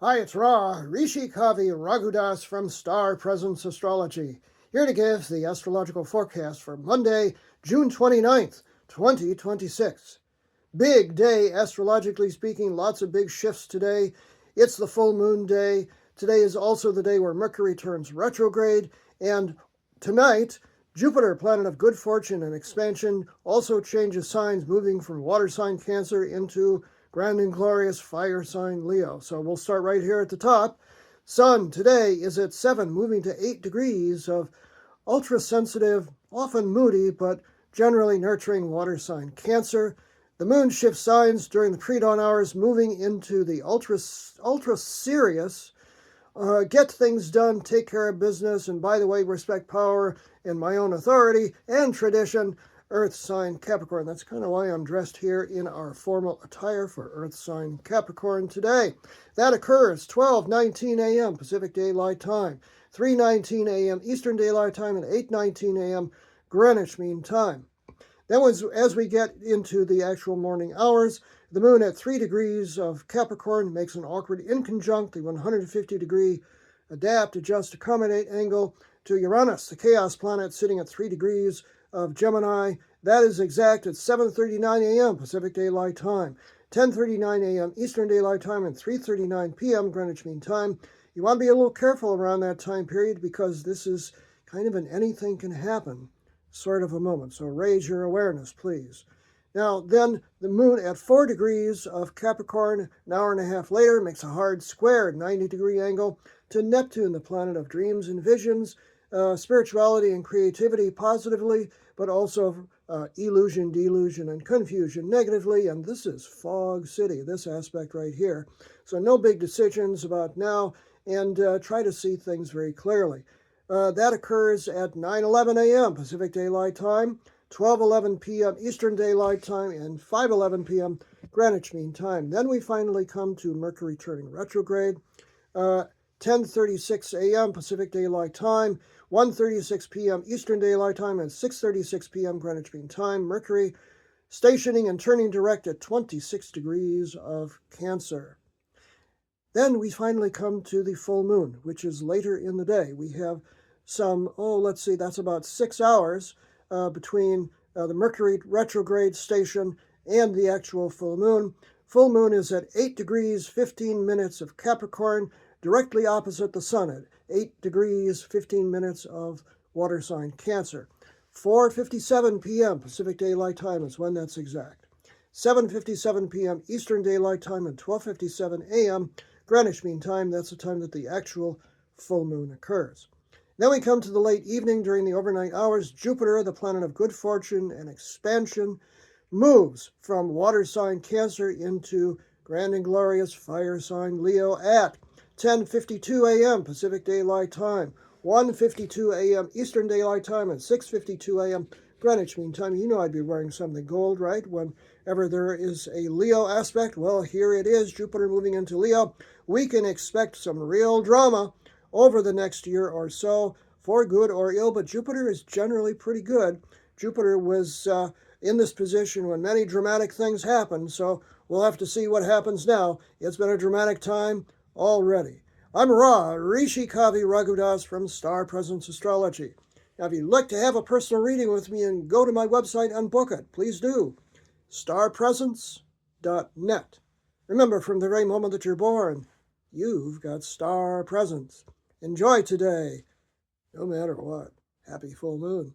Hi, it's Ra, Rishi Kavi Raghudas from Star Presence Astrology, here to give the astrological forecast for Monday, June 29th, 2026. Big day, astrologically speaking, lots of big shifts today. It's the full moon day. Today is also the day where Mercury turns retrograde, and tonight, Jupiter, planet of good fortune and expansion, also changes signs, moving from water sign Cancer into grand and glorious fire sign Leo. So we'll start right here at the top. Sun today is at 7, moving to 8 degrees of ultra-sensitive, often moody, but generally nurturing water sign Cancer. The moon shifts signs during the predawn hours, moving into the ultra-serious, get things done, take care of business, and by the way, respect power and my own authority and tradition, Earth sign Capricorn. That's kind of why I'm dressed here in our formal attire for Earth sign Capricorn today. That occurs 12:19 a.m. Pacific Daylight Time, 3:19 a.m. Eastern Daylight Time, and 8:19 a.m. Greenwich Mean Time. Then as we get into the actual morning hours, the moon at 3 degrees of Capricorn makes an awkward inconjunct, the 150-degree adapt, adjust, accommodate angle to Uranus, the chaos planet sitting at 3 degrees of Gemini. That is exact at 7:39 a.m. Pacific Daylight Time, 10:39 a.m. Eastern Daylight Time, and 3:39 p.m. Greenwich Mean Time. You want to be a little careful around that time period because this is kind of an anything can happen sort of a moment. So raise your awareness, please. Now, then the moon at 4 degrees of Capricorn, an hour and a half later, makes a hard square 90-degree angle to Neptune, the planet of dreams and visions, spirituality and creativity positively, but also illusion, delusion, and confusion negatively. And this is Fog City, this aspect right here. So no big decisions about now, and try to see things very clearly. That occurs at 9:11 a.m. Pacific Daylight Time, 12:11 p.m. Eastern Daylight Time, and 5:11 p.m. Greenwich Mean Time. Then we finally come to Mercury turning retrograde, 10:36 a.m. Pacific Daylight Time, 1:36 p.m. Eastern Daylight Time, and 6:36 p.m. Greenwich Mean Time. Mercury stationing and turning direct at 26 degrees of Cancer. Then we finally come to the full moon, which is later in the day. We have that's about 6 hours between the Mercury retrograde station and the actual full moon. Full moon is at 8 degrees, 15 minutes of Capricorn, directly opposite the sun at 8 degrees, 15 minutes of water sign Cancer. 4:57 p.m. Pacific Daylight Time is when that's exact. 7:57 p.m. Eastern Daylight Time, and 12:57 a.m. Greenwich Mean Time. That's the time that the actual full moon occurs. Then we come to the late evening during the overnight hours. Jupiter, the planet of good fortune and expansion, moves from water sign Cancer into grand and glorious fire sign Leo at 10:52 a.m. Pacific Daylight Time, 1:52 a.m. Eastern Daylight Time, and 6:52 a.m. Greenwich Mean Time. You know I'd be wearing something gold, right? Whenever there is a Leo aspect, well, here it is, Jupiter moving into Leo. We can expect some real drama over the next year or so, for good or ill, but Jupiter is generally pretty good. Jupiter was in this position when many dramatic things happened, so we'll have to see what happens now. It's been a dramatic time already. I'm Ra, Rishi Kavi Raghudas from Star Presence Astrology. Now, if you'd like to have a personal reading with me and go to my website and book it, please do. starpresence.net. Remember, from the very moment that you're born, you've got star presence. Enjoy today, no matter what. Happy full moon.